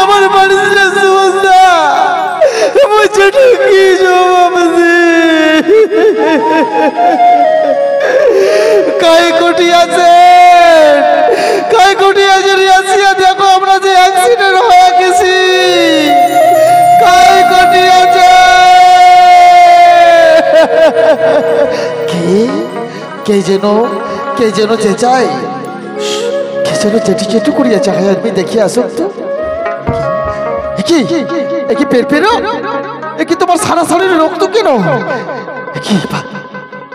আমার বাড়িতে সুভাষদা मुझे की जवाब दे কাই কোটিয়া যে রিয়াসিয়া দেখো আমরা যে অ্যাক্সিডেন্ট হয়ে গেছি কাই কোটিয়া যে কে যেন চেঁচাই কে যেন চেটু করিয়া চাই আমি দেখি আসুক তো কি পেরপেরো কি তোমার সারা শরীরে রক্ত কেন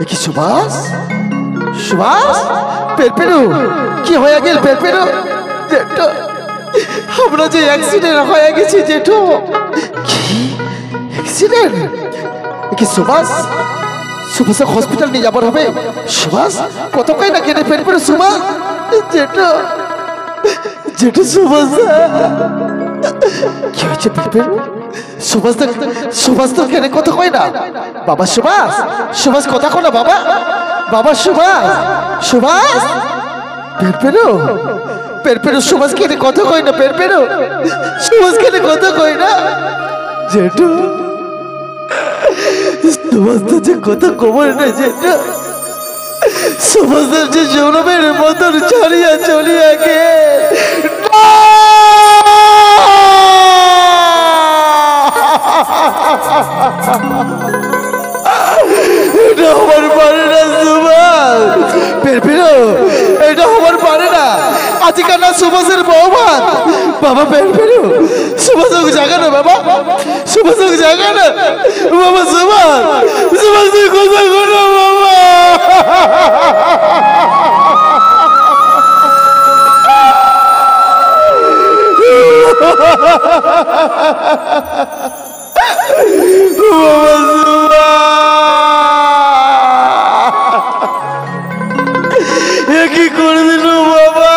কি সুভাষ পেরপেরো কি হয়ে গেল পেরপেরো জেঠু আমরা যে অ্যাক্সিডেন্ট হয়ে গেছি জেঠু কি অ্যাক্সিডেন্ট কি সুভাষ হসপিটাল নিয়ে যাবার হবে সুভাষ কত কই না কেটে পেরপেরো সুভাষ জেঠু সুভাষ কি হয়েছে পেরপেরো সুভাষ তো কেন কথা কয় না বাবা সুভাষ কথা কয় না বাবা সুভাষ পেরপেরো সুভাষ কেন কথা কয় না পেরপেরো সুভাষ কেন কথা কয় না জেঠু সুভাষ তো যে কথা কবর না জেঠু সুভাষ যে জনমের মতন ছাড়িয়া চলিয়া গে এটা হবার পারে না সুভাষ পেরপেরো এটা হবার পারে না আজকাল না সুভাষের বৌভাত বাবা পেরপেরো সুভাষকে জাগানো বাবা সুভাষকে জাগানো বাবা সুভাষ তুই কথা করো বাবা কি করে দিল বাবা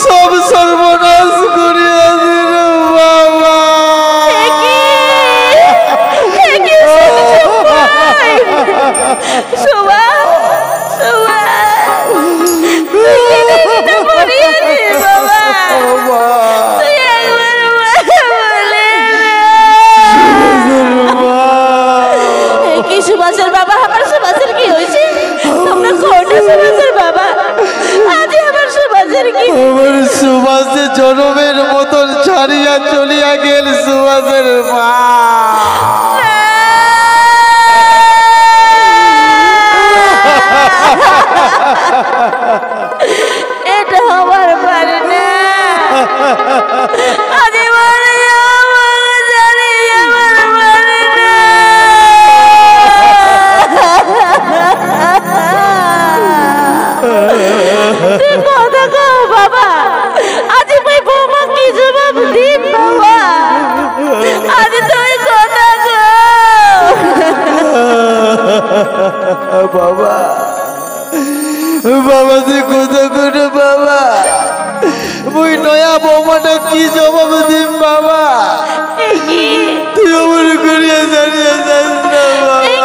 সব সর্বনাশ করিয়া দিল বাবা সুভাষের বাবা আমার সুভাষের কি হয়েছে তোমরা কোটে সুভাষের বাবা আজ আমার সুভাষের কি আমার সুভাষের জনমের মতন ছাড়িয়া চলিয়া গেল সুভাষের মা এটা হবার পারে না আজ কথা কও বাবা আজ ভাই বৌমা কি জবাব দিন বাবা আজ তুই কথা কও বাবা তুই কথা করে বাবা মুই নয়া বৌমাটা কি জবাব দিম বাবা তুই অমর করিয়া জানিয়ে যাস না বাবা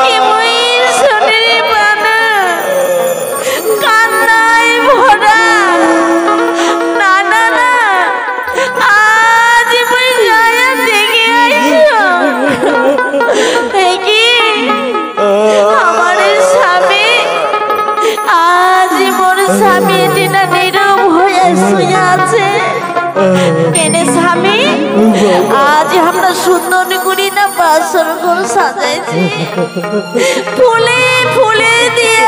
आज हमरा सुंदर करी ना बासर घर साजाইছি ফুলে ফুলে দিয়ে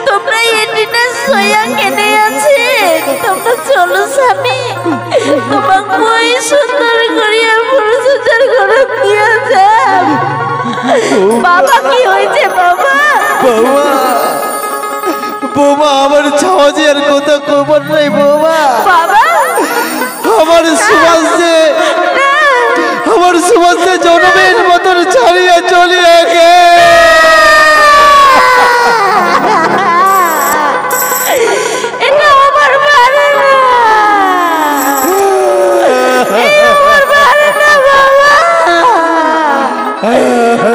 তোমরা এদিনে সোয়া কেনে আছে তোমরা চলো স্বামী তোমাকে ওই সুন্দর করিয়া পরিচর্যার ঘরে দিয়ে যাও বাবা কি হইছে বাবা বৌমা আমার ছাওয়াজির কথা খবর নাই বৌমা বাবা আমার সুভাষে জনমের মতন ছাড়িয়া চলিয়া গে এটা আমার পারে না বাবা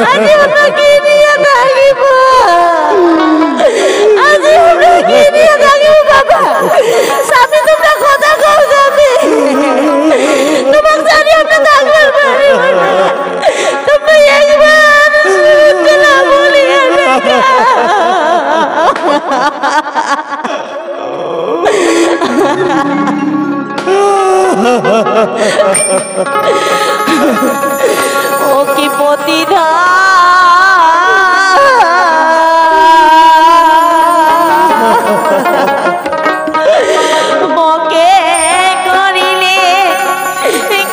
আজ আমরা কি নিয়ে থাকিব বাবা স্বামী তোমরা কথা কও যাবে জীবনে থাকবার পারিব না তুমি একবার না বলিয়া ও কি পতিধা মকে করিলে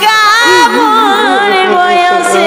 গামর বয়সে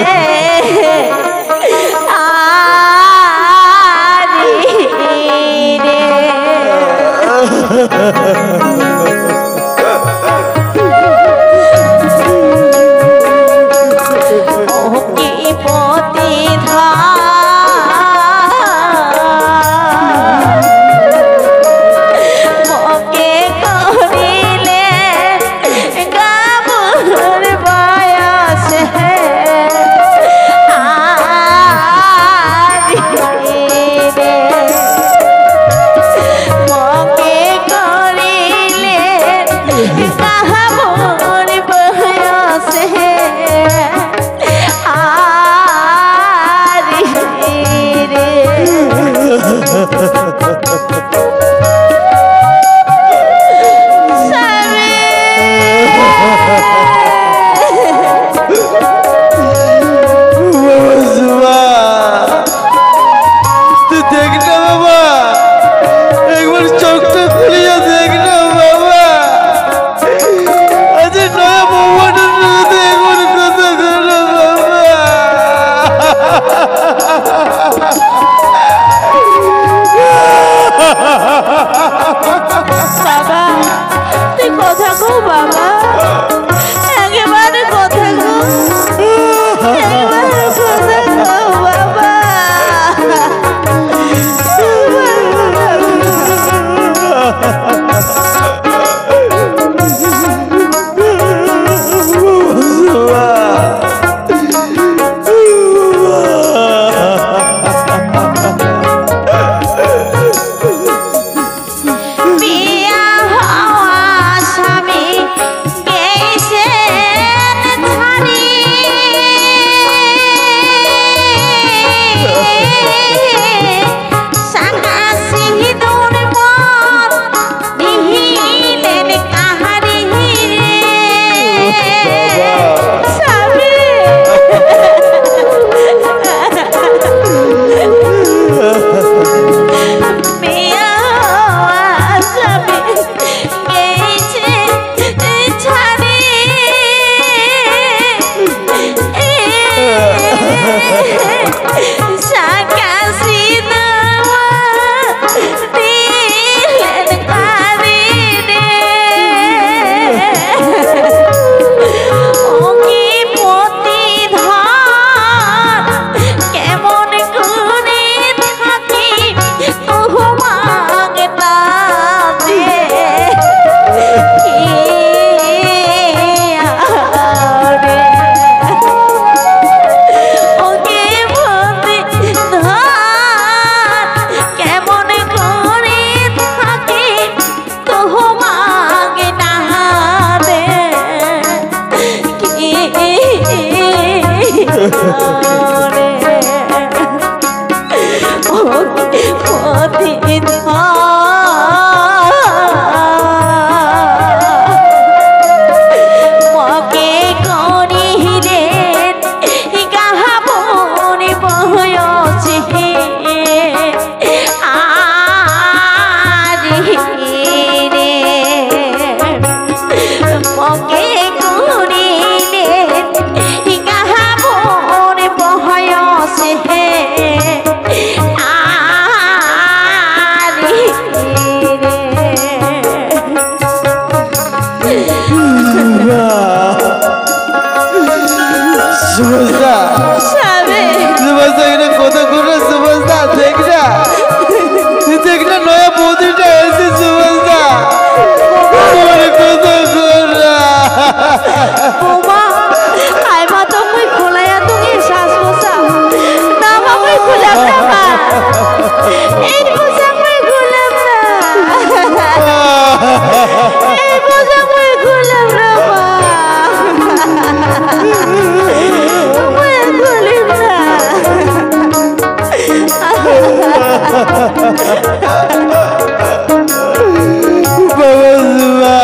বাবা সুবা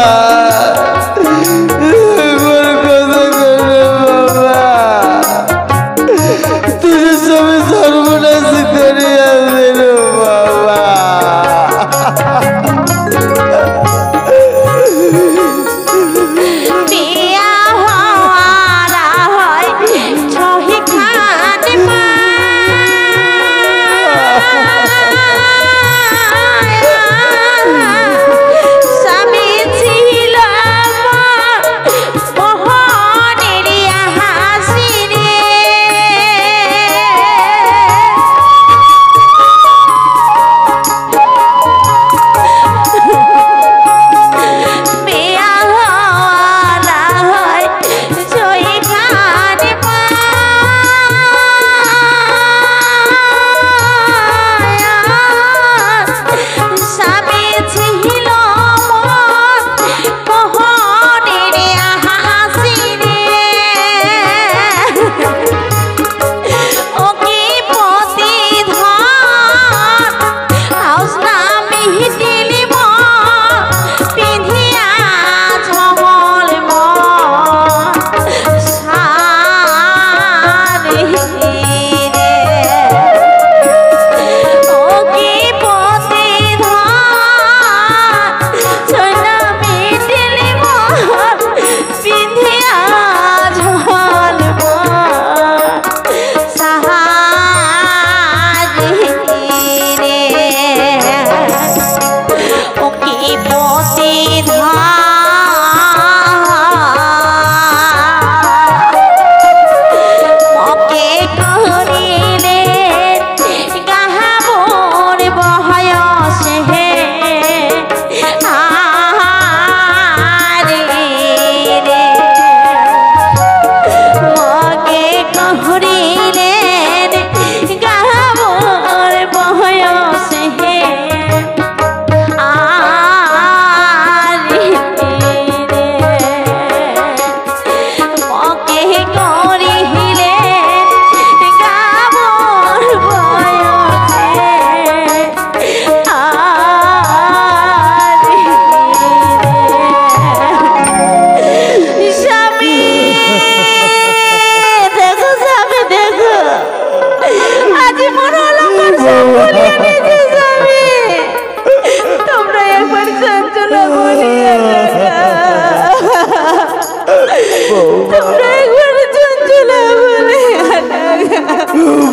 একবার কথা করে বাবা তুই সবে সর্বনাশ করিয়া দিল বাবা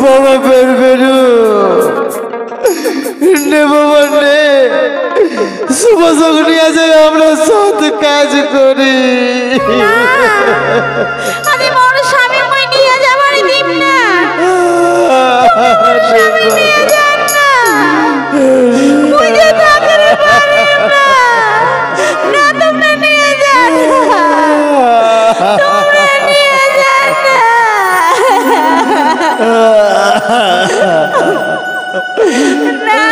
বাবা বের বেরু নে বাবা নে সুবাসক নিয়ে যাই আমরা সৎ কাজ করি আমি মোর স্বামী মই নিয়ে যাবার দিন না স্বামী নিয়ে যান না মুঝে থাকতে পারে না না তোমরা নিয়ে যান তোমরা নিয়ে যান না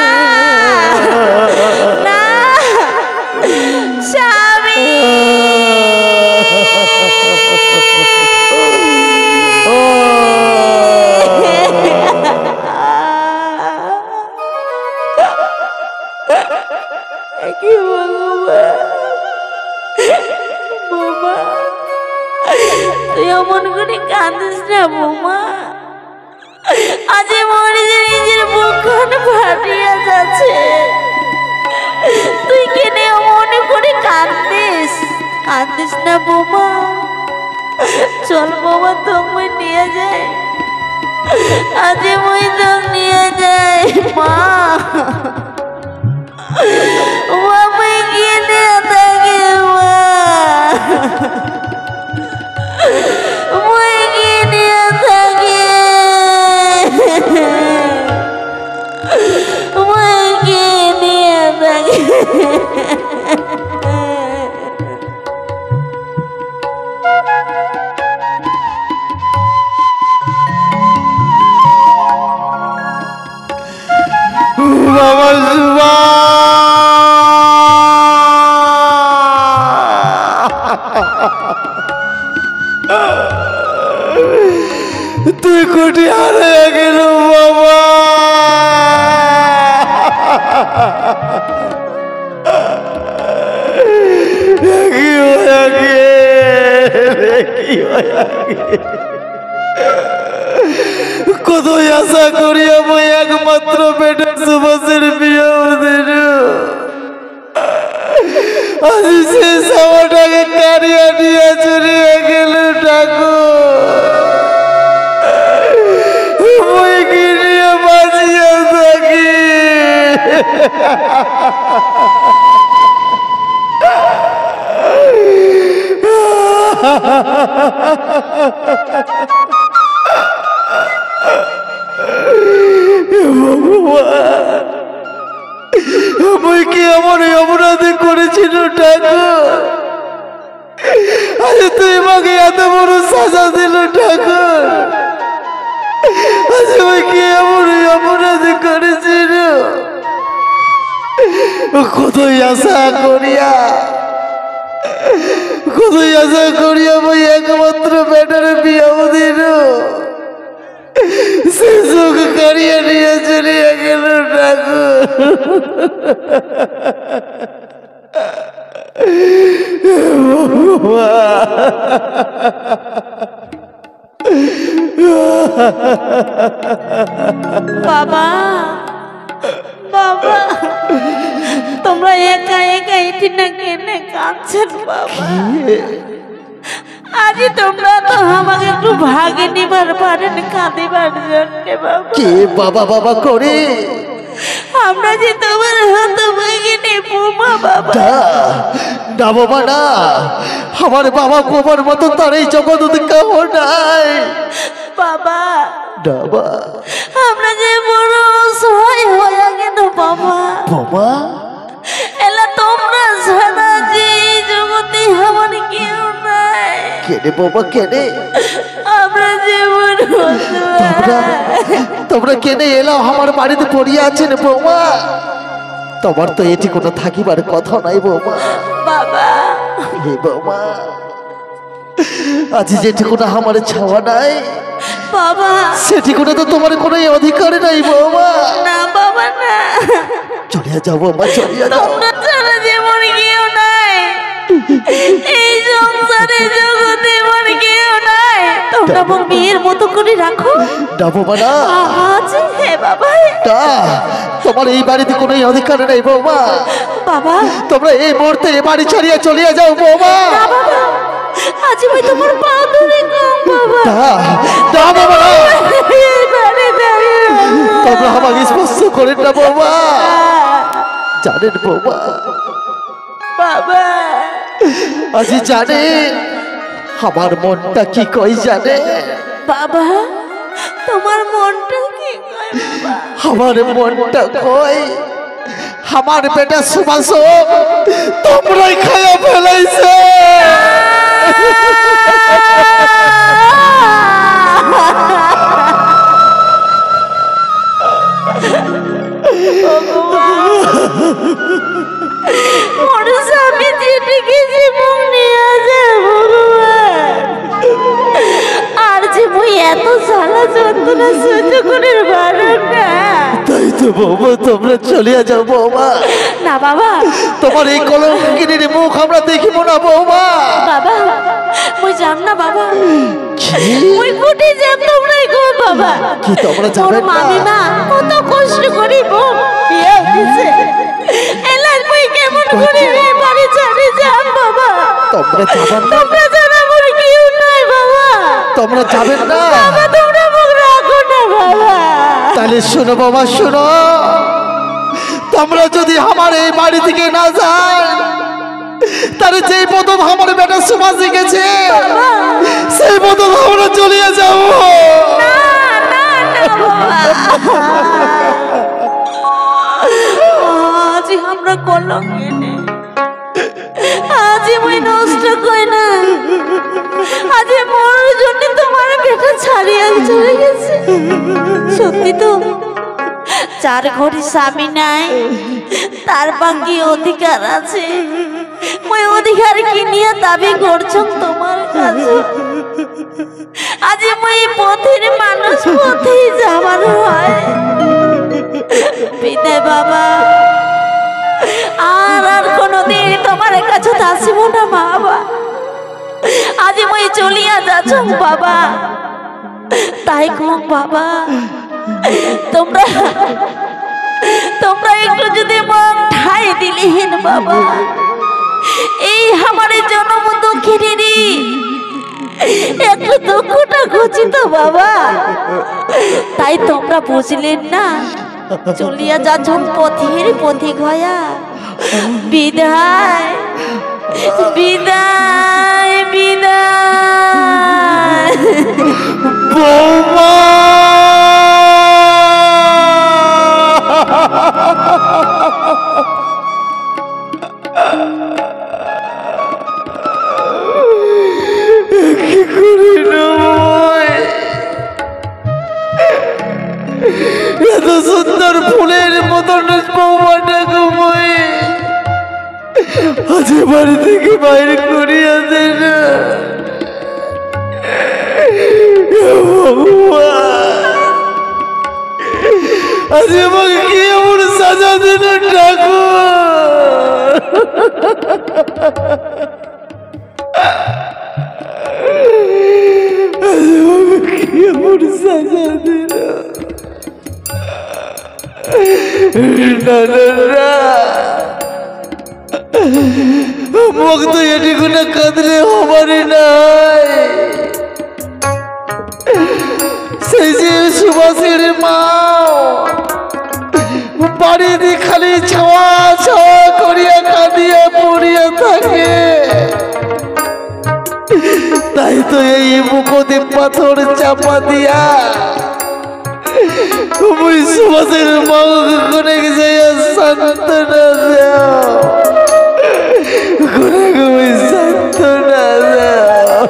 না স্বামী কি বৌমা তুই অমন করে কাঁদিস না বৌমা আজ মর নিজের বুকখান ফাটিয়া যাচ্ছে তুই কেনে অমন করে কাঁদিস কাঁদিস না বৌমা চল বৌমা তুমি নিয়ে যায় আজ মই তো নিয়ে যায় মা আমি কিনে থাকি মা মই কিনে থাকি মই কিনে থাকি বাবা সুবা তুই কোটি হারিয়ে গেল বাবা কতই আশা করিয়া মই একমাত্র বেটার সুভাষের বিয়ে ওদের আজ সে সবাটাকে কারিয়া নিয়ে চলিয়া গেল ঠাকুর মই কি নিয়ে বাঁচিয়া থাকি আমি কি এমন অপরাধ করেছিল ঠাকুর আজ তুই আমাকে এত বড় সাজা দিল ঠাকুর আজ আমি কি এমন অপরাধ করেছিল কতই আশা করিয়া আমি একমাত্র বেটার বিয়ে দিল সে চোখ কারিয়ে নিয়ে চলিয়া গেল বাবা বাবা তোমরা একা একা এটি না কেনে কাঁদছেন বাবা আজ তোমরা তো আমাকে একটু ভাগে নিবার পারেন কাঁদিবার জন্য বাবা কে বাবা বাবা করে আমরা যে তোমার হাত ভাগে নেবো বাবা না বাবা না আমার বাবা বাবার মতো তার এই জগৎ কেউ নাই বাবা বাবা আমরা যে বড় অসহায় হয়ে গেল বাবা বাবা এলা তোমরা ছাড়া যে এই জগতে আমার কেউ নাই কেনে বাবা কেনে আমরা যে বড় তোমরা কেনে এলাও আমার বাড়িতে পড়িয়া আছেন বৌমা তোমার তো এটি কোনো থাকিবার কথা নাই বৌমা বাবা হে বৌমা আজ যেটুকু না আমার ছাওয়া নাই বাবা সেটুকু তো তোমার কোনো অধিকার নাই বৌমা না বাবা না চলিয়া যাও বৌমা চলিয়া যাও তোমরা ছাড়া যে মনে কেউ নাই এই সংসারে জগতে মনে কেউ নাই তোমরা মোর মেয়ের মতো করে রাখো না বৌমা না আজ হে বাবা তা তোমার এই বাড়িতে কোনো অধিকার নেই বৌমা বাবা তোমরা এই মুহূর্তে এই বাড়ি ছাড়িয়া চলিয়া যাও বৌমা না বাবা আজ আমি তোমার পা ধরে কম বাবা না বাবা না এই বাড়ি দাঁড়িয়ে তোমরা আমাকে স্পর্শ করেন না বৌমা জানেন বৌমা বাবা আজ জানে আমার মনটা কি কই জানে বাবা তোমার মনটা কি কয় বাবা আমার মনটা কই আমার বেটা সুভাষ তোমরাই খাইয়া ফেলাইছে মোর স্বামী যেদিকে জীবন নিয়ে যায় ভগবান আর যে মুই এত জ্বালা যন্ত্রণা সহ্য করে পারো না তাই তো বৌমা তোমরা চলিয়া যাও বৌমা না বাবা তোমার এই কলঙ্কিনীর মুখ আমরা দেখিব না বৌমা বাবা মুই যাম না বাবা মুই ফুটে যাম তোমরাই গো বাবা কি তোমরা যাবেন না মামিমা কত কষ্ট করি বউ বিয়ে হইছে এলা মুই কেমন করে এই বাড়ি ছেড়ে যাম বাবা তোমরা যাবেন না তোমরা জানা মোর কেউ নাই বাবা তোমরা যাবেন না বাবা তোমরা মুখ রাখো না বাবা তাহলে শোনো বাবা শোনো তোমরা যদি আমার এই বাড়ি থেকে না যান তাহলে যেই প্রথম আমার বেটা সুভাষে গেছে সেই প্রথম আমরা চলিয়ে যাব আজ আমরা কলঙ্কিনী আজ মুই নষ্ট কই না আজ মোর জন্য তোমার বেটা ছাড়িয়ে চলে গেছে সত্যি তো চার ঘড়ি স্বামী নাই তার বাকি অধিকার আছে ওই অধিকার কি নিয়ে দাবি করছ তোমার কাছে আজ মই পথের মানুষ পথেই যাবার হয় বিদায় বাবা আর কোনোদিন তোমার কাছে আসিব না বাবা আজি মই চলিয়া যাচ্ছ বাবা। তাই কম বাবা, তোমরা তোমরা একটু যদি মন ঠাই দিলেন বাবা, এই আমার জন্ম দুঃখিনী একটু দুঃখটা ঘুচিত বাবা। তাই তোমরা বুঝলেন না, চলিয়া যাচ্ছেন পথের পথিক হয়া। বিদায় বিদায় বিদায় বৌমা। কি করি এত সুন্দর ফুলের মতন বৌমাটাকে মই আজ বাড়ি থেকে বাইরে করিয়া দে না। আজ আমাকে কি এমন সাজা দিল ঠাকুর? আজ আমাকে কি এমন সাজা দিল? না না না, মুখ তো এটিকু না কাঁদলে হবারই নাই। সেই যে সুভাষের মা বাড়িতে খালি ছাওয়া ছাওয়া করিয়া কাঁদিয়া পড়িয়া থাকে, তাই তো এই মুখতে পাথর চাপা দিয়া তুমি সুভাষের মা করে যাইয়া সান্ত্বনা দাও, করে তুমি সান্ত্বনা দাও।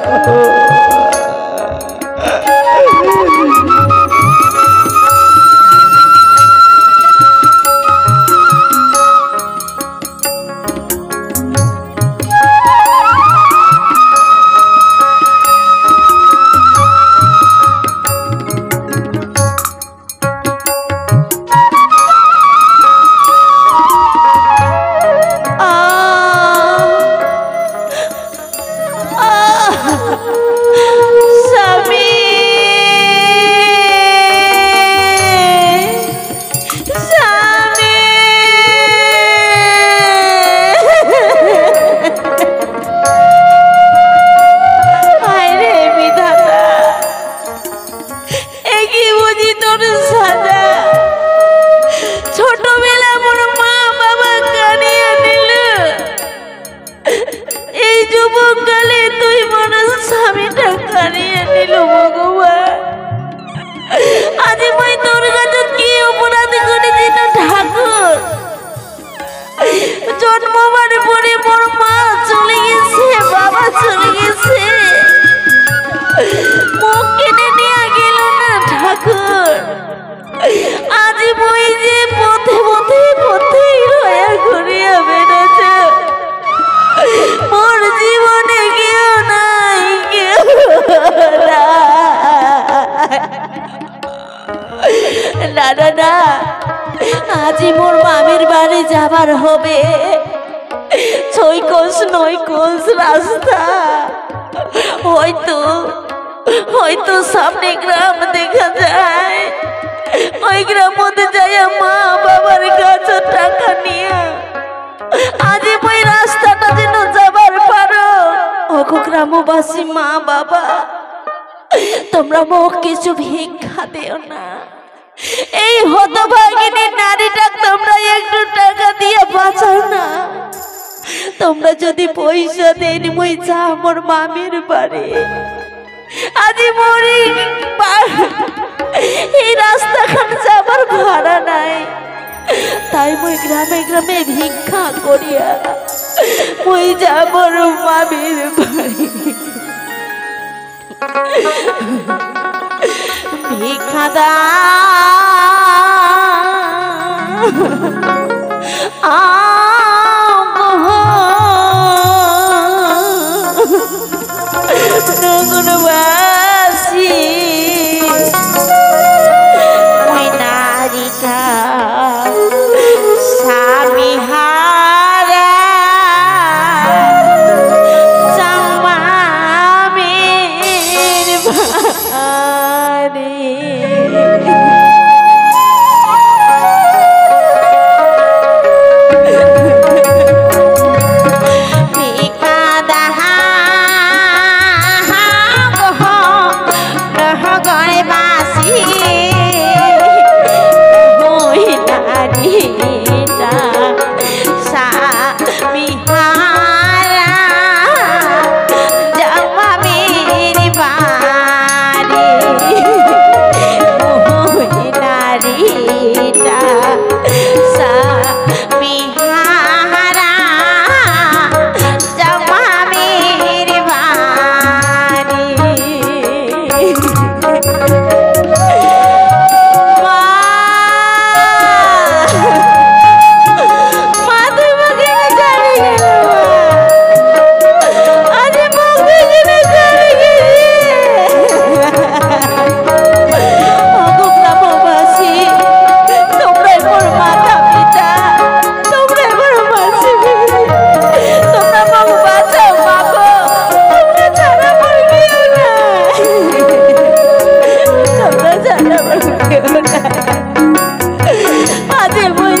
আজি মোর মামির বাড়ি যাবার হবে, 6 কোষ 9 কোষ রাস্তা, হয়তো সামনে গ্রাম দেখা যায়, ওই গ্রাম মধ্যে যাইয়া মা বাবার কাছে টাকা নিয়ে আজি ওই রাস্তাটা যেন যাবার পারো। ওগো গ্রামবাসী মা বাবা, তোমরা মোক কিছু ভিক্ষা দিও না, এই হতভাগিনী নারীটা তোমরা একটু টাকা দিয়ে বাঁচাও না। তোমরা যদি পয়সা দেন মই যা মোর মামির বাড়ি, আজি মরি এই রাস্তাখান যাবার ভাড়া নাই, তাই মই গ্রামে গ্রামে ভিক্ষা করিয়া মই যাব মামির বাড়ি। ভিক্ষা নগরবাসী ওই নারীটা স্বামী হারা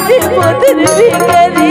যে পথের ভিখারি।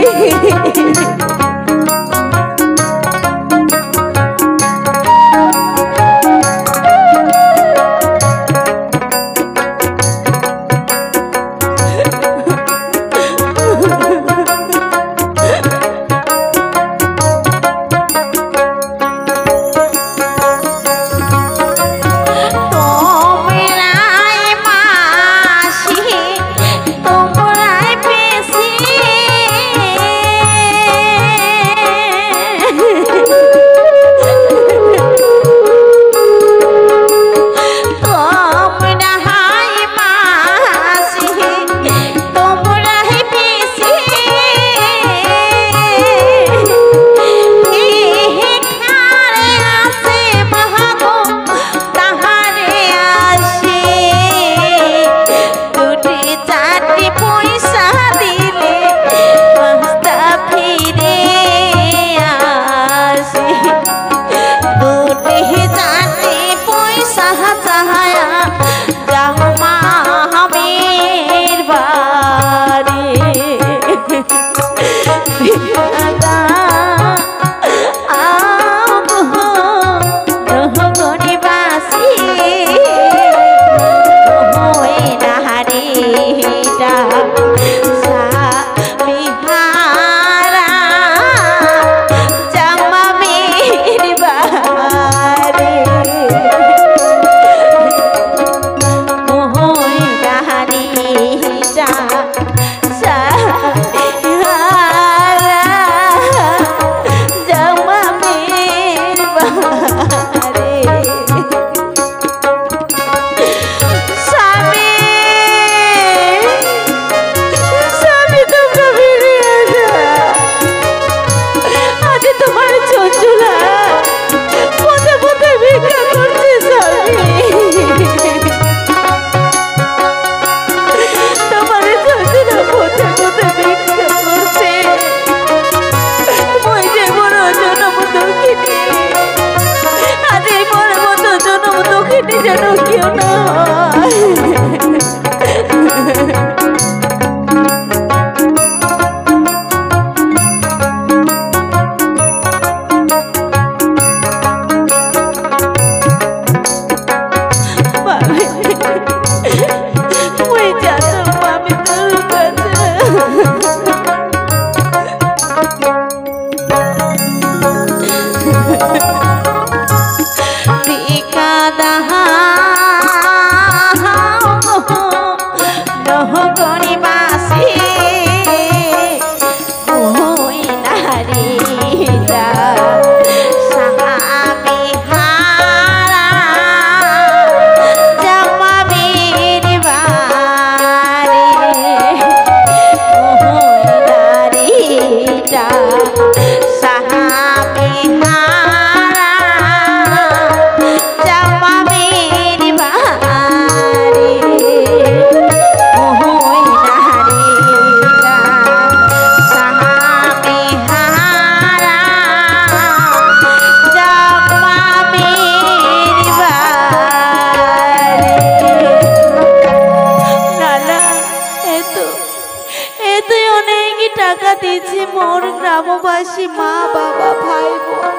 मोर ग्रामवासी मा बाबा भाई बोन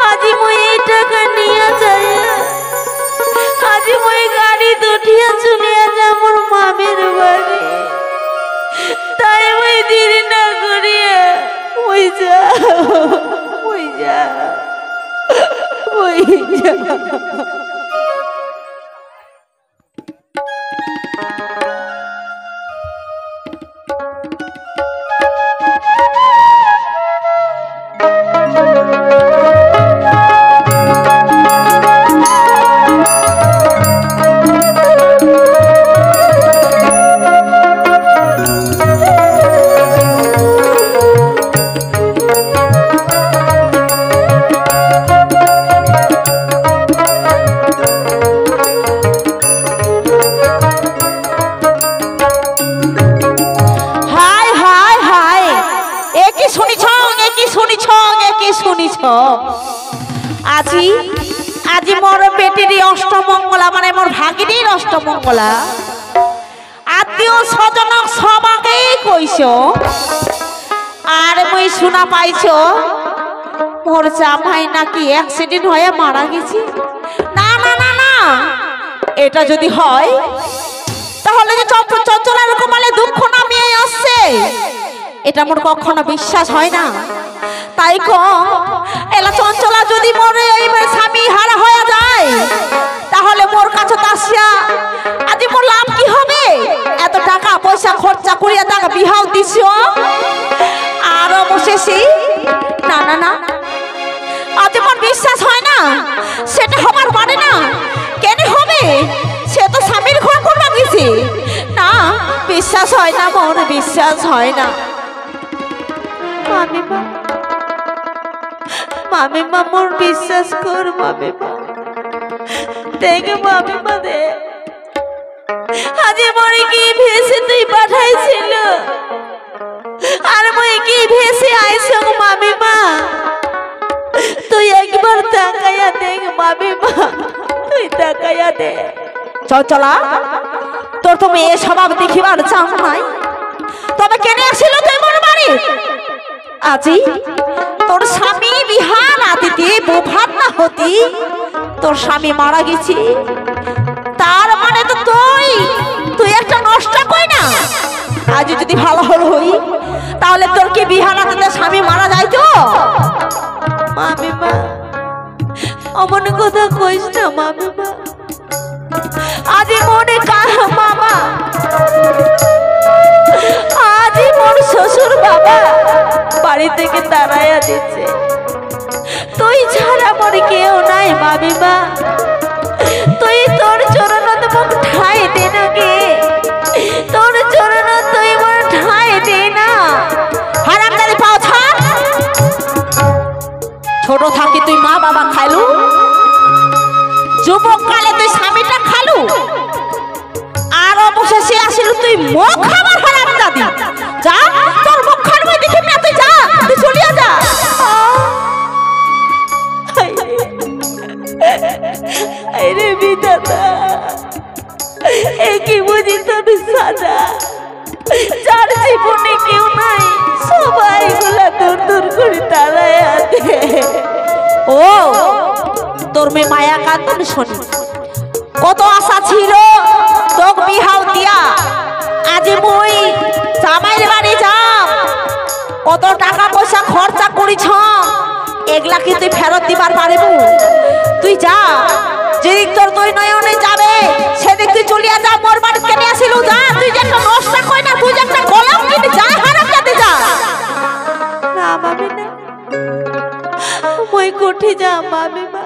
आज मुई टाका निया जाए आज मुई गाड़ी दुठिया चलिया जा मोर मामेर बाड़ी ताई मुई देरी ना करिए मुई जा मुई जा मुई जा আজি আজি মোর বেটির অষ্টমঙ্গলা মানে মোর ভাগিনীর অষ্টমঙ্গলা আত্মীয় স্বজন সবাক আর মই শোনা পাইছ মোর জামাই নাকি অ্যাক্সিডেন্ট হয়ে মারা গেছে। না না না না, এটা যদি হয় তাহলে যে চঞ্চলার কপালে দুঃখ নামিয়ে আসছে, এটা মোর কখনো বিশ্বাস হয় না। তাই এলা চঞ্চলা যদি মরে এইবার স্বামী হারা হয়ে যায়, তাহলে মোর কাছে তাসিয়া আজ মোর লাভ কি হবে? এত টাকা পয়সা খরচা করিয়া তাকে বিহাও দিছ, আর অবশেষে না না না, আজ মোর বিশ্বাস হয় না, সেটা হবার পারে না। কেন হবে? সে তো স্বামীর ঘর করবা গেছে। না, বিশ্বাস হয় না, মোর বিশ্বাস হয় না। মামিমা, মামিমা মোর বিশ্বাস কর মামিমা। দেখ মামিমা দে, আজ মরে কি ভেসে তুই পাঠাইছিল, আর মই কি ভেসে আইছ মামিমা। তুই একবার তাকাইয়া দেখ মামিমা, তুই তাকাইয়া দে। চঞ্চলা, তোর তো মেয়ে স্বভাব দেখিবার চাও নাই, তবে কেন আসিল তুই মোর বাড়ি? আজি তোর স্বামী বিহান আদিতে বোভাত না হতি তোর স্বামী মারা গেছি, তার মানে তো তুই একটা নষ্ট কই না। আজ যদি ভালো হল হই, তাহলে তোর কি বিহান আদিতে স্বামী মারা যাইতো? মামিমা অমন কথা কইস না মামিমা। আজ মনে কাহ মামা, আজ মোর শ্বশুর বাবা বাড়ি থেকে তাড়াইয়া দিচ্ছে। তুই ছাড়া মোর কেউ নাই মামিমা। তুই তোর চরণত মুখ ঠাই দে না গে, তোর চরণ তুই মোর ঠাই দে না। হারামজাদি পাও ছাড়। ছোট থাকি তুই মা বাবা খাইলু, যুবক কালে তুই স্বামীটা খালু, আর অবশেষে আসিল তুই মুখ খাবার। হারামজাদি, যা তোর মুখ খানবই দেখি না, তুই যা, তুই চলিয়া যা। আরে বিধাতা, এ কি বুঝি তোর সাজা? যার জীবনে কেউ নাই, সবাই গুলা দূর দূর করে তাড়াইয়া দে। ও তোর মেয়ে মায়া কান্দন শোনি, কত আশা ছিল তোক বিহাও দিয়া আজ মই জামাইর বাড়ি যাম, কত টাকা পয়সা খরচা করিছ, এগুলা কি তুই ফেরত দিবার পারিব? তুই যা, যেদিক তোর দুই নয়নে যাবে সেদিক তুই চলিয়া যা। মোর বাড়ি কেন আসিল? যা, তুই যে একটা নষ্ট কই না, তুই যে একটা গোলাম কিনে যা। হারামজাদি যা। না মামি না, মই কোঠে যা মামিমা।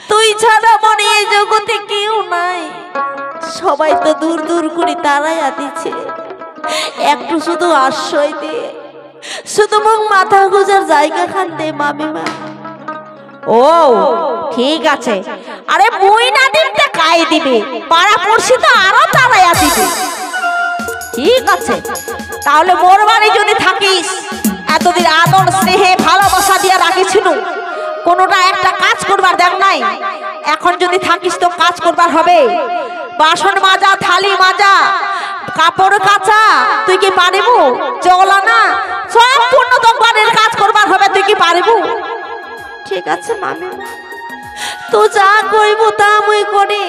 তুই ছাড়া মনে এই জগতে কেউ নাই, সবাই তো দূর দূর করে তাড়াইয়া দিচ্ছে। একটু শুধু আশ্রয় দে, শুধু মুখ মাথা গুজার জায়গা খান দে মামিমা। ও ঠিক আছে, আরে মই না দিতে কাই দিবে, পাড়া পড়শি তো আরো তাড়াইয়া দিবে। ঠিক আছে, তাহলে মোর বাড়ি যদি থাকিস, এতদিন আদর স্নেহে ভালোবাসা দিয়া রাখিছিল, কোনোটা একটা কাজ করবার দেখ নাই। এখন যদি থাকিস তো কাজ করবার হবে। বাসন মাজা, থালি মাজা, কাপড় কাচা তুই কি পারিব? চলা না, সম্পূর্ণ তো বাড়ির কাজ করবার হবে, তুই কি পারিব? ঠিক আছে মামিমা, তো যা কইব তা মই করি।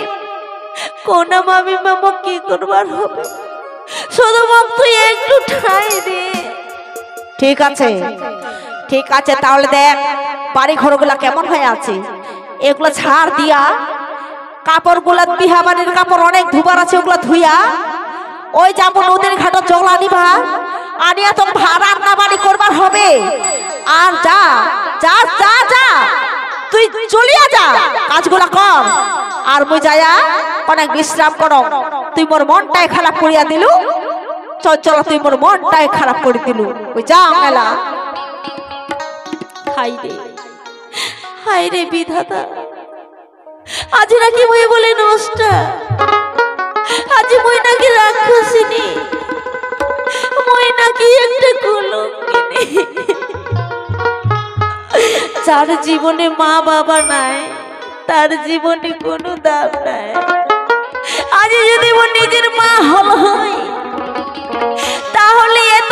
কোন মামিমা মোক কি করবার হবে, শুধু মোক তুই একটু ঠাই দে। ঠিক আছে, ঠিক আছে, তাহলে দেখ বাড়ি ঘরগুলা কেমন হয়ে আছে, এগুলো ছাড় দিয়া কাপড়গুলা, বিহা বাড়ির কাপড় অনেক ধুবার আছে, ওগুলা ধুইয়া ওই যাবো নদীর ঘাটে জল আনিবা, আনিয়া তো রান্না বাড়ি করবার হবে। আর যা যা যা যা, তুই চলিয়া যা, কাজগুলা কর। আর মুই যায়া অনেক বিশ্রাম করো। তুই মোর মনটাই খারাপ করিয়া দিলু চঞ্চলা, তুই মোর মনটাই খারাপ করে দিলু। ওই যা মেলা। হাই রে, হাই রে বিধাতা, আজ নাকি মই বলে নষ্ট, আজ মই নাকি রাক্ষসিনী, মই নাকি একটা কলঙ্কিনী। যার জীবনে মা বাবা নাই, তার জীবনে কোনো দাম নাই। আজ যদি ও নিজের মা হয়, তাহলে এত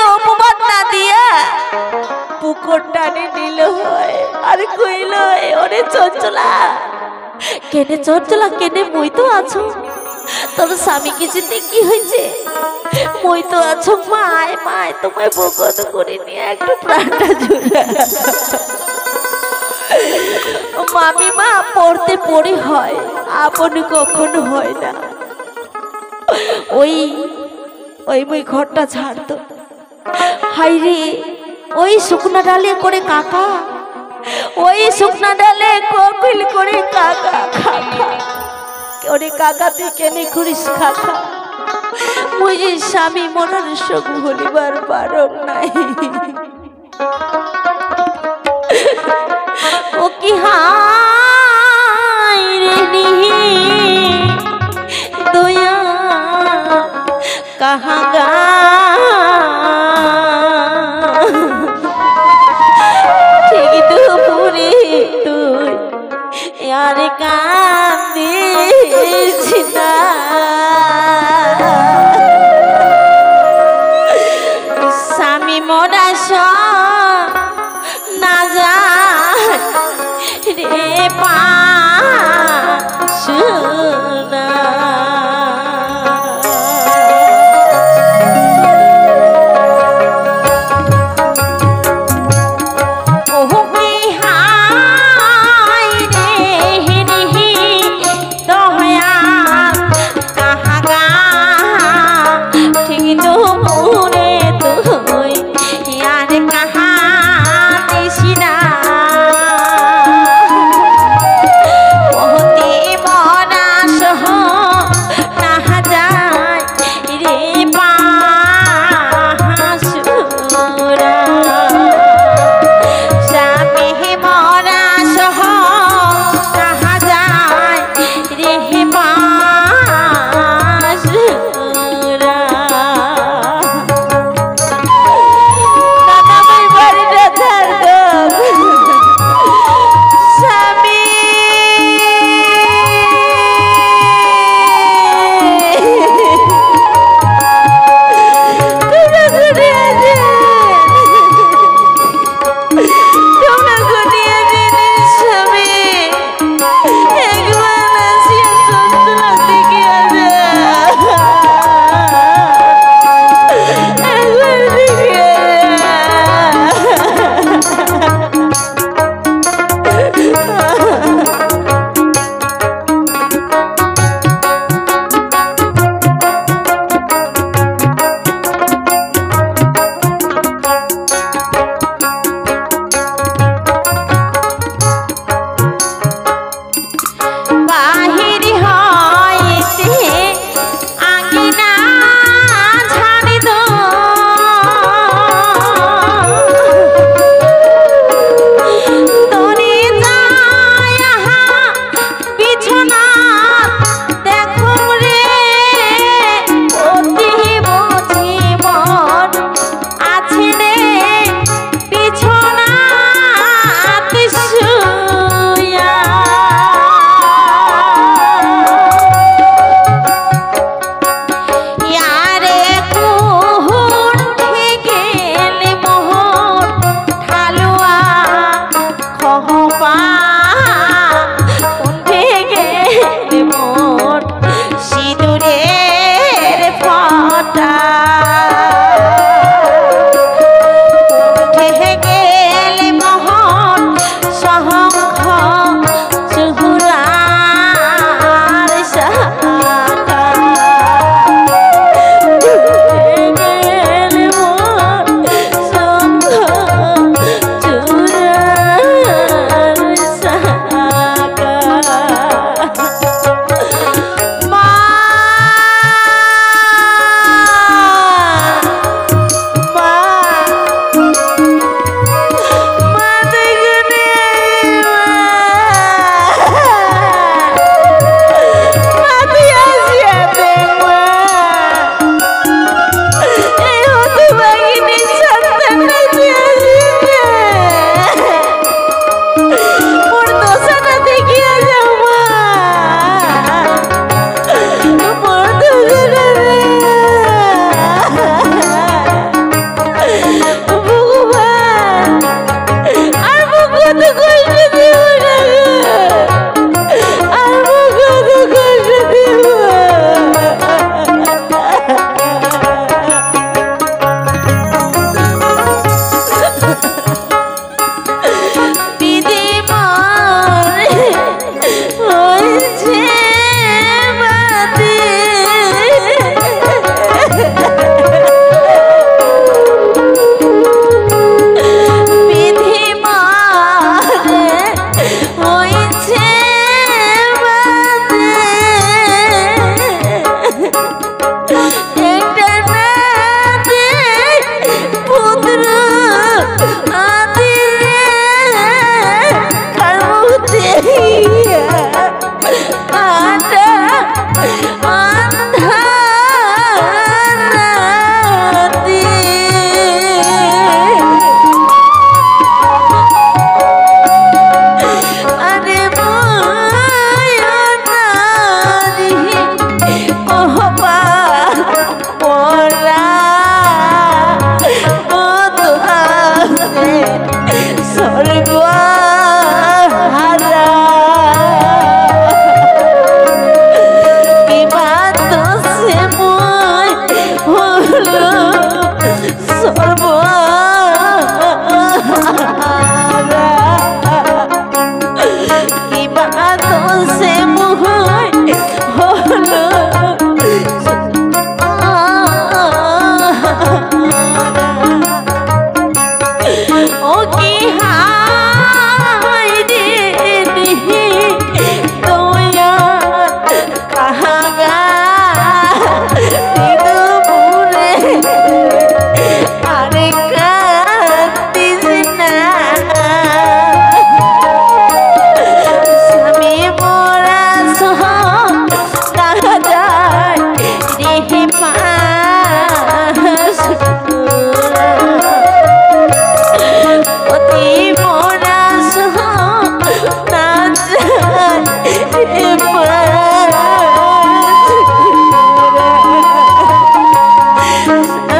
বুকর টানে নিল হয় আর কইল ওরে চঞ্চলা কেনে চঞ্চলা কেনে মই তো আছো তোর স্বামী কিছুতে কি হয়েছে মই তো আছো মায় মায় তোমায় বকত করে নিয়ে একটু প্রাণটা জুড়ে মামি মা পড়তে পড়ে হয় আপন কখনো হয় না ওই ওই মই ঘরটা ছাড়তো হাই রে ওই শুকনা ডালে করে কাকা ওই শুকনা ডালে কোকিল করে কাকা কাকা ওরে কাকা তুই কেনে করিস কাকা মুই যে স্বামী মনার শোক ভুলিবার পারম নাই ও কি হাই রে নিহি দয়া কাহা গা ঠিক দুপুরে তুই আর কান্দিস না স্বামী মোরা না যায় রে পা শুনা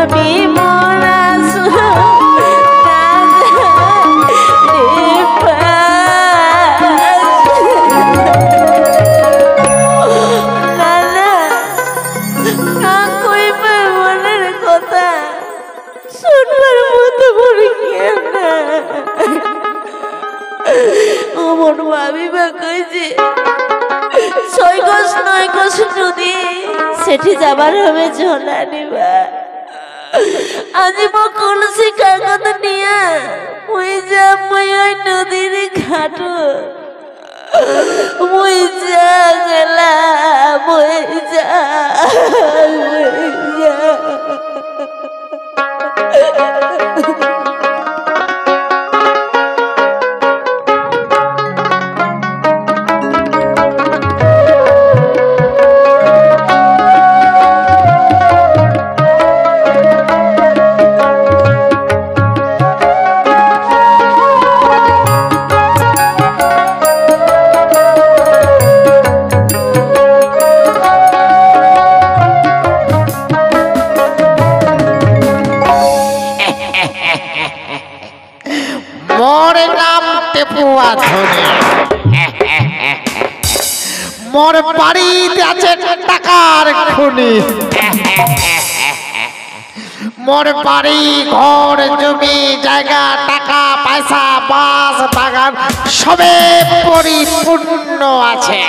আমি মরা আমার ভাবিবা কইছে 6 গজ 9 গজ নদী সেটি যাবার হবে ঝোলা নিবা আজ মো কলসি কাগজ নিয়ে ওই যা মই ওই নদীর ঘাট মই যা গেলা মই যা মোর বাড়িতে আছে টাকার খনি মোর বাড়ি ঘর জমি জায়গা টাকা পয়সা বাস বাগান সবে পরিপূর্ণ আছে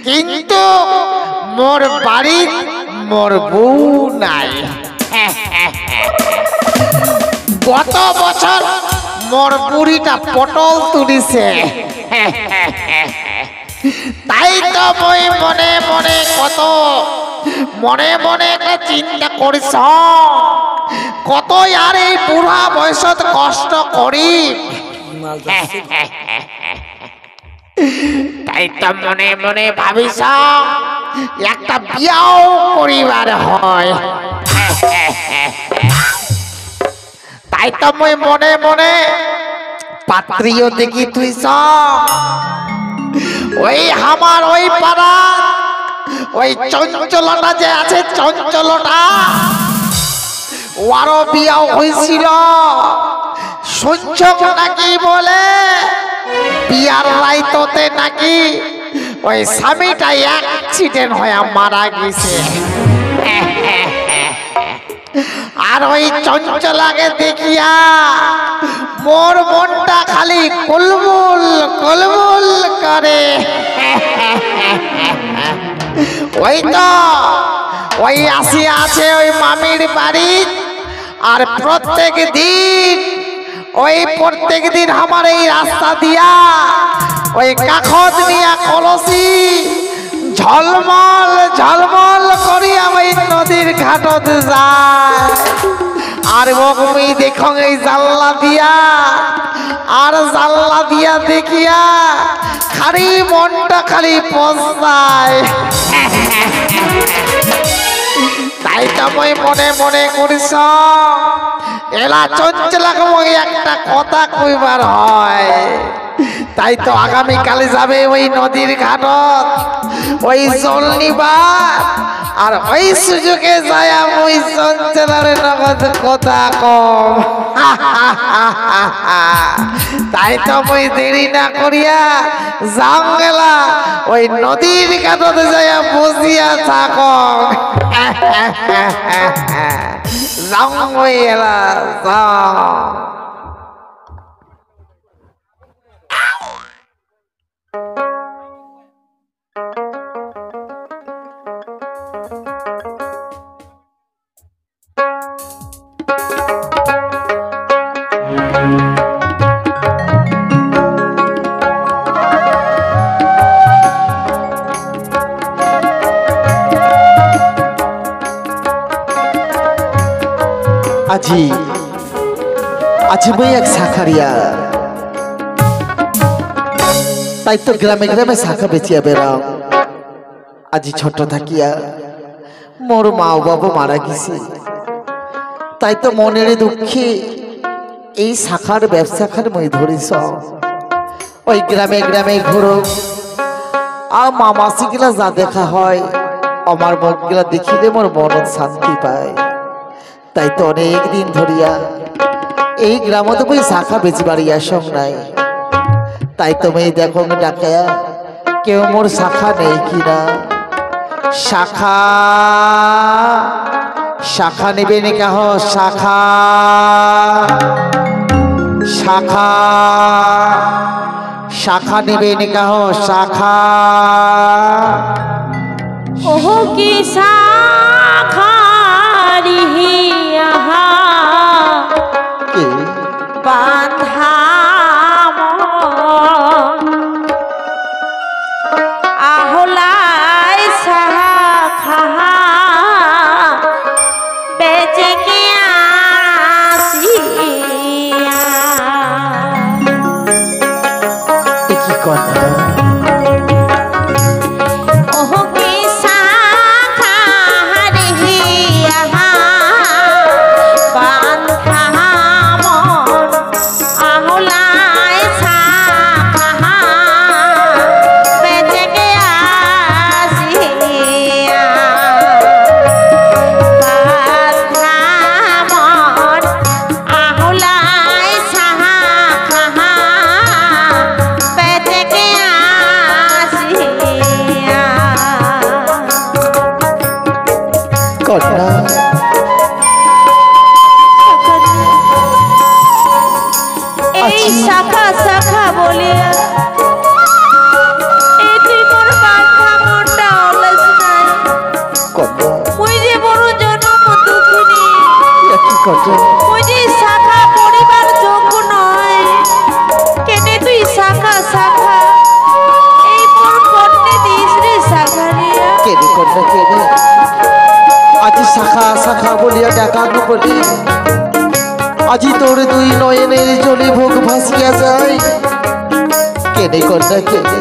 কিন্তু মোর বাড়ি মোর বউ নাই গত বছর মোর বুড়িটা পটল তুলিছে তাই তো মই মনে মনে কত মনে মনে একটা চিন্তা করিস কত আর এই বুড়া বয়সত কষ্ট করি তাই তো মনে মনে ভাবিস একটা বিয়াও করিবার হয় তাই তো মই মনে মনে পাত্রীও দেখি তুই ওই আমার ওই পাড়া ওই চঞ্চলটা যে আছে চঞ্চলটা ওয়ারও বিয়াও হয়েছিল শুনছ নাকি বলে বিয়ার রাইততে নাকি ওই স্বামীটা অ্যাক্সিডেন্ট হয়ে মারা গেছে আর ওই চঞ্চলাকে দেখিয়া মোর মনটা খালি কুলমুল কুলমুল করে ওই তো ওই আসিয়া আছে ওই মামির বাড়ি আর প্রত্যেক দিন আমার এই রাস্তা দিয়া ওই কাখত নিয়া কলসি ঝলমল ঝলমল করিয়া ওই নদীর ঘাটত যায় আর ওগমি দেখো এই জানলা দিয়া দেখিয়া খালি মনটা খালি পছায় তাই তো মই মনে মনে করিস এলা চঞ্চলাকে মই একটা কথা কইবার হয় তাই তো আগামীকালে যাবে ওই নদীর ঘাটত ওই জল নিবার আর ওই সুযোগে যায় ওই চঞ্চলার নগদ কথা কম তাই তো মই দেরি না করিয়া যাও গেলা ওই নদীর ঘাটতে যায় বসিয়া থাক যাও ওই এলা যাও আজি মই এক শাখারিয়া তাই তো গ্রামে গ্রামে শাখা বেচিয়া বেড়াও আজি ছোট থাকিয়া মোর মা ও বাবা মারা গেছে তাই তো মনের দুঃখে এই শাখার ব্যবসাখার মই ধরিস ওই গ্রামে গ্রামে ঘুরো আর মামাসিগুলা যা দেখা হয় আমার মুখগুলা দেখিলে মোর মনত শান্তি পায়। তাই তো অনেক দিন ধরিয়া এই গ্রামে বই শাখা বেচিবার আসং নাই। তাই তুমি দেখো ডাকায়া কেউ মোর শাখা নেই কিনা। শাখা শাখা নেবে নি কেহ শাখা শাখা শাখা নেবে নি কেহ শাখা। ओहो की शाखारी यहाँ কে बांधा आहोलाई शाखा बेच के आसिया। এ কি কথা ओहो की शाखारी यहाँ बांधा आहोलाई शाखा बेच के आसिया। बांधा आहोलाई शाखा बेच के आसिया। কন্যা এই শাখা শাখা বলিয়া এটি মোর বাঁধা মোটা অলস নাই। কন্যা মুই যে বড় জনম দুঃখিনী, এ কি কথা মুই যে শাখা পরিবার যোগ্য নয়। কেনে তুই শাখা শাখা এই মোর কন্যে দিস রে শাখা রিয়া। কেনে কন্যা কেনে আজি শাখা শাখা বলিয়া ডাকানো বলি আজি তোর দুই নয়নের জলে ভোগ ভাসিয়া যায়। কেনে কন্যা কেনে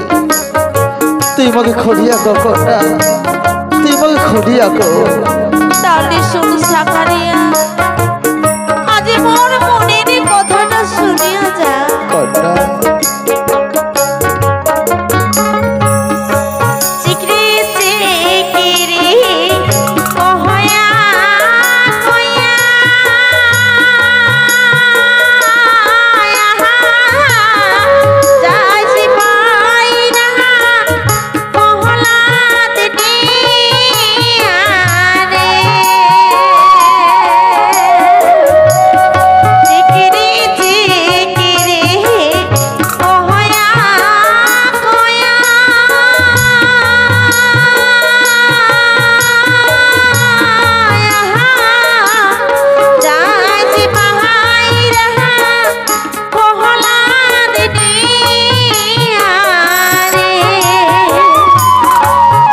তুই আমাকে খড়িয়া কর কন্যা তুই আমাকে খড়িয়া কর। তাহলে শুন শাখা রিয়া, আজ মোর মনের কথাটা শুনিয়া যা। কন্যা চিকরি চিকরি কহয়া কয়া যাইছি পাইনা কহলাত দিয়ারে। চিকরি চিকরি কহয়া কয়া যাইছি পাহাইরা কহলাত দিয়ারে।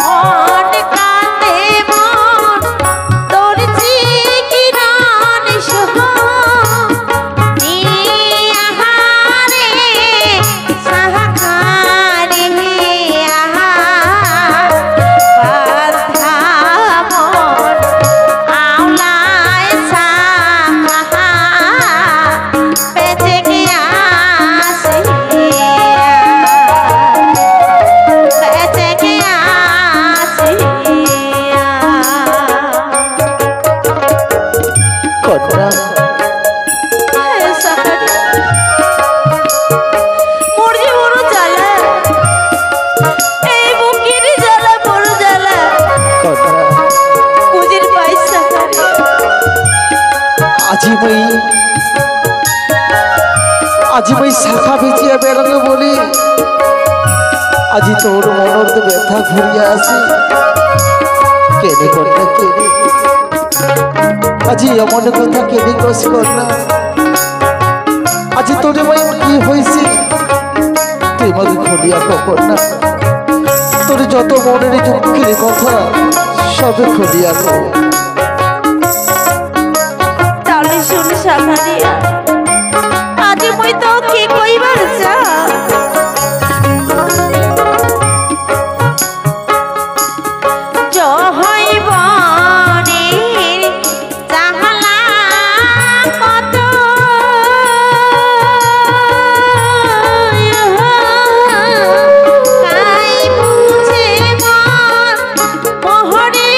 মন কান্দে মন তোর চিকিরণ সহ নিয়াহারে সাহাকারে আহা। বাধা মন আওলায় শাখা বেঁচে গিয়াছে বেঁচে গিয়াছে। কন্যা মোর যে বড় জ্বালা, এই বুকের জ্বালা বড় জ্বালা কন্যা বুঝির পাইসা। আজি মই শাখা বেচিয়া বেড়ানো বলি আজি তোর মনের তো ব্যথা ঘুরিয়া আসি। কেনে কন্যা কেনে আজি এমন কথা কেনে কস কন্যা আজি তোর মই কি হয়েছে তুই আমাকে খুলিয়া কন্যা তোর যত মনের দুঃখের কথা সবে খুলিয়া কর। তাহলে শুন শাখা রিয়া, আজ মুই তো কি কইবার চা। জহই বনের জাহালা কত কাই বুঝে মন মোহরে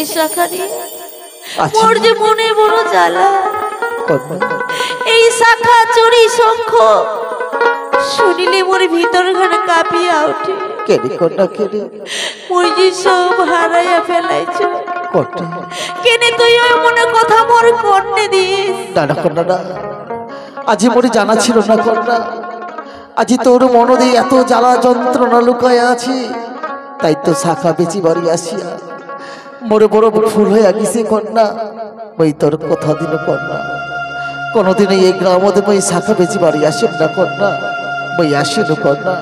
এই শাখারি আচ্ছা মোর যে মনে বড় জ্বালা। কন্যা এই শাখা চুরি শঙ্খ শুনিলে মোর ভিতর ঘরে কাঁপিয়া ওঠে। কেড়ে কন্যা কেড়ে মোর যে সব হারাইয়া ফেলাইছ। কন্যা কেনে তুই ওই মনে কথা মোর কন্যে দিস। না না কন্যা না, আজি মোরে জানা ছিল না কন্যা। আজি তোর মনদে এত জ্বালা যন্ত্রণা লুকায় আছে, তাই তো শাখা বেচি বাড়ি আসিয়া মোরে বড় ফুল হয়ে গেছে কন্যা। ওই তোর কথা দিল কন্যা, কোনোদিন এই গ্রামতে মই শাখা বেচি বাড়ি আসেন না কন্যা। মই আসিনু কন্যা,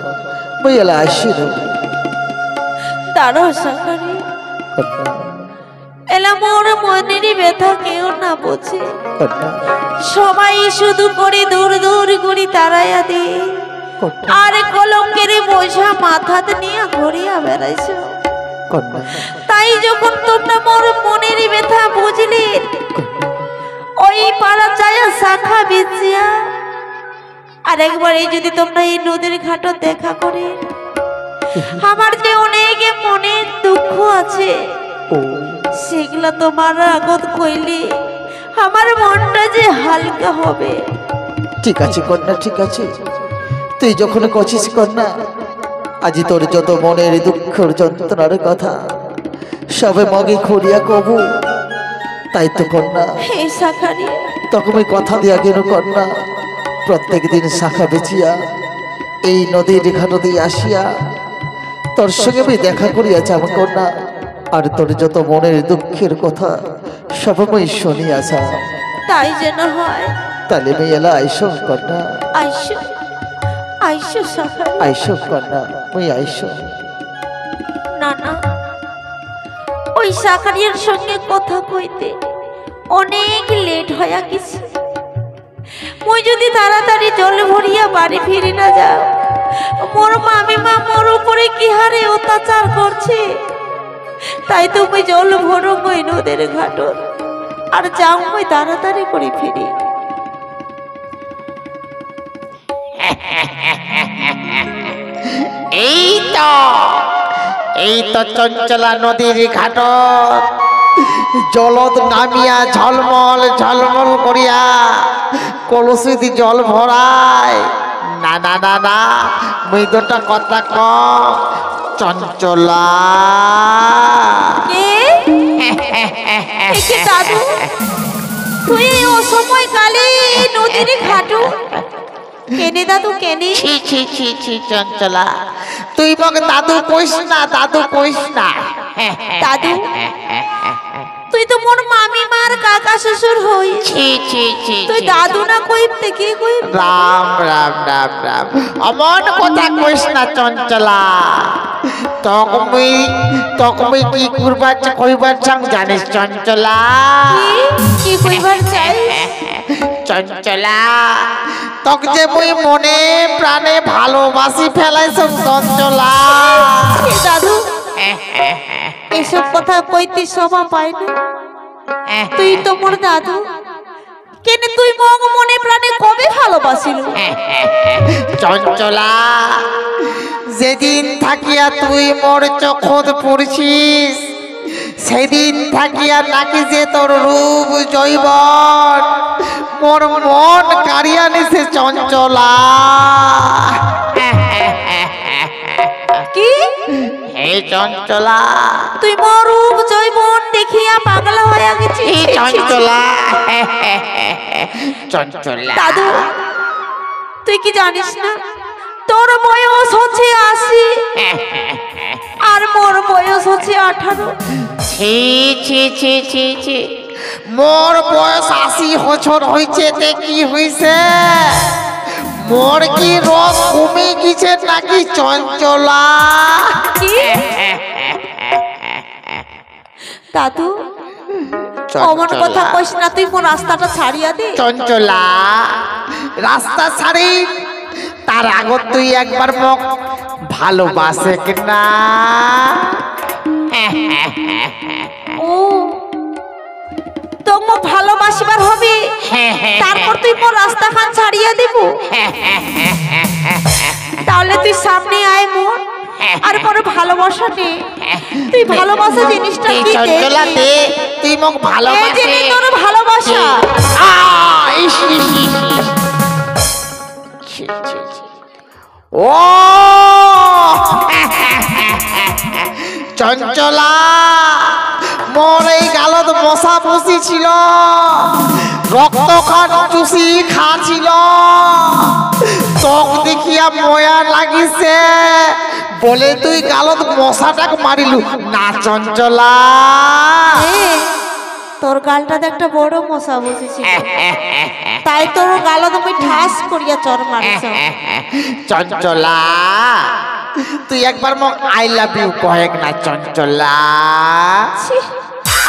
মই এলা আসিনু দাঁড়াও শাখারি, কন্যা এলা মোর মনেরই ব্যথা কেউ না বোঝে। কন্যা সবাই শুধু করে দূর দূর করি তারাইয়া দে। কন্যা আর কলঙ্কের বোঝা মাথাতে নিয়ে ঘুরিয়া বেড়াইছ। কন্যা তাই যখন তোমরা মোর মনেরই ব্যথা বুঝলি, ওই পাড়া যায় শাখা বিছিয়া আর একবারে যদি তোমরা এই নদীর ঘাটও দেখা করে, আমার যে অনেক মনে দুঃখ আছে ও সেগুলা তোমার আগত কইলে আমার মনটা যে হালকা হবে। ঠিক আছে কন্যা, ঠিক আছে। তুই যখন কছিস কন্যা, আজি তোর যত মনের দুঃখের যন্ত্রণার কথা সবে মগে খড়িয়া কবু। তাই তো কন্যা হে শাখারি, তখন ওই কথা দিয়া গেল কন্যা, প্রত্যেক দিন শাখা বেচিয়া এই নদীর ঘাট দিয়ে আসিয়া তোর সঙ্গে আমি দেখা করিয়া যাব কন্যা। আর তোর যত মনের দুঃখের কথা সব আমি শুনিয়াছা। তাই যেন হয়। তাহলে আমি এলা আইসো কন্যা, আইসো আইসো শাখারি। আইসো কন্যা, মুই আইসো। না না, ওই শাখারিয়ার সঙ্গে কথা কইতে অনেক লেট হয়ে গেছে। মুই যদি তাড়াতাড়ি জল ভরিয়া বাড়ি ফিরে না যাও, মোর মামিমা মোর উপরে কি হারে অত্যাচার করছে। তাই তুমি জল ভরো মই নদের ঘাটর, আর যাও মই তাড়াতাড়ি করে ফিরি। এই তো চঞ্চলা নদীর ঘাট, জলত নামিয়া ঝলমল ঝলমল করিয়া কলসিতে জল ভরায়। না না না না, মুই দুটা কথা ক চঞ্চলা। দাদু, তুই এই অসময় কালে নদীর ঘাটু কেনে দাদু কেনে? ছি ছি ছি ছি চঞ্চলা, তুই মগে দাদু কইস না, দাদু কইস না। দাদু, তুই তো মোর মামি মার কাকা শ্বশুর হই। ছি ছি ছি তুই দাদু না কইতে কি কই? রাম রাম রাম রাম, অমন কথা কইস না চঞ্চলা। তকমই কি করবার কইবার চাং জানিস চঞ্চলা? কি কইবার চাই? চঞ্চলা, তক যে মুই মনে প্রাণে ভালোবাসি ফেলাইছ চঞ্চলা। দাদু, এসব কথা কইতে শোভা পায় না। তুই তো মোর দাদু, কেন তুই মগ মনে প্রাণে কবে ভালোবাসিল? চঞ্চলা, যেদিন থাকিয়া তুই মোর চোখত পড়ছিস, সেদিন থাকিয়া নাকি যে তোর রূপ জৈবন মোর মন কারিয়া নিছে চঞ্চলা। কি? হে চঞ্চলা, তুই মোর রূপ জৈবন দেখিয়া পাগলা হয়ে গেছিস? চঞ্চলা চঞ্চলা। দাদু, তুই কি জানিস না তোর বয়স হচ্ছে 80 আর মোর বয়স হচ্ছে 18। ছি ছি ছি ছি ছি, মোর বয়স 80 বছর হইছে তে কি হইছে? মোর কি রোগ কমে গেছে নাকি চঞ্চলা? কি? দাদু, অমন কথা কইস না, তুই মোর রাস্তাটা ছাড়িয়া দে। চঞ্চলা, রাস্তা ছাড়ি তার আগত তুই একবার মোক ভালোবাসে কিনা? ও, তোকে ভালোবাসিবার হবে, তারপর তুই মোর রাস্তা খান ছাড়িয়া দিব। তাহলে তুই সামনে আয় মোর, আর বড় ভালোবাসা নে। তুই ভালোবাসা জিনিসটা কি চঞ্চলা দে, তুই মোক এই ভালোবাসে। যে নে তোর ভালোবাসা। ইস ইস ইস। ছি, ছি, ছি। ও চঞ্চলা, মোর এই গালত মশা বসিছিল, রক্ত খান চুষি খাছিল, চোখ দেখিয়া ময়া লাগিছে বলে তুই গালত মশাটাকে মারিলু না চঞ্চলা। তোর গালটাতে একটা বড় মশা বসেছিল, তাই তোর গালত আমি ঠাস করিয়া চর মারিছ। চঞ্চলা, তুই একবার মোক আই লাভ ইউ কয়েক না চঞ্চলা।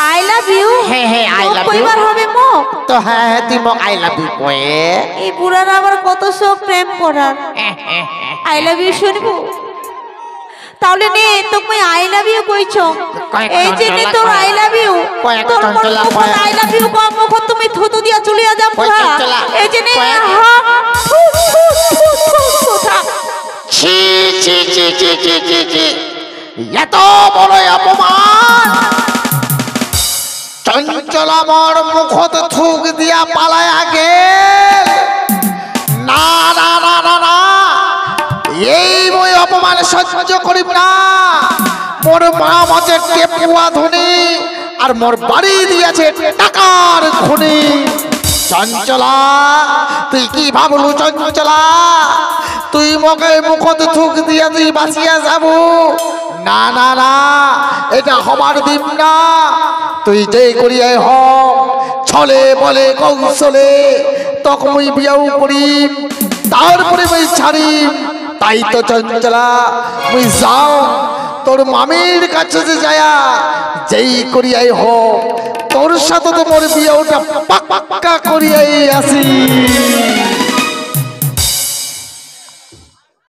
I love you? হ্যাঁ হ্যাঁ আই লাভ ইউ। কইবার হবে মোক? তো হ্যাঁ হ্যাঁ তুই মোক আই লাভ ইউ কয়ে। এই বুড়ার আবার কত শোক প্রেম করার। আই লাভ ইউ শুনবো? তাহলে নে তোকে আই লাভ ইউ কইছো, এই যে নে তোর আই লাভ ইউ। তোর মন আই লাভ ইউ কম মুখ তুমি থুতু দিয়া চলিয়া যা পুরা। এই যে নে ছি ছি ছি ছি ছি ছি ছি, এত বড় অপমান! চঞ্চল আমার মুখত থুক দিয়া পালায়া গেল। না না না না না, এই মই অপমান সহ্য করিব না। মোর মা মাঝে টেপুয়া ধনী আর মোর বাড়ি দিয়েছে টাকার খনি। চঞ্চলা, তুই কি ভাবলু চঞ্চলা? তুই মকে মুখত থুক দিয়া তুই বাঁচিয়া যাব? না না না, এটা হবার দিন না। তুই যে করিয়াই হ, ছলে বলে কৌশলে তখন মুই বিয়াও করিম, তারপরে মুই ছাড়িম। তাই তো চঞ্চলা, মুই যাও তোর মামির কাছে যে যায়া যেই করিয়াই হ, তোর সাথে তো মোর বিয়াওটা পাক্কা করিয়াই আসি।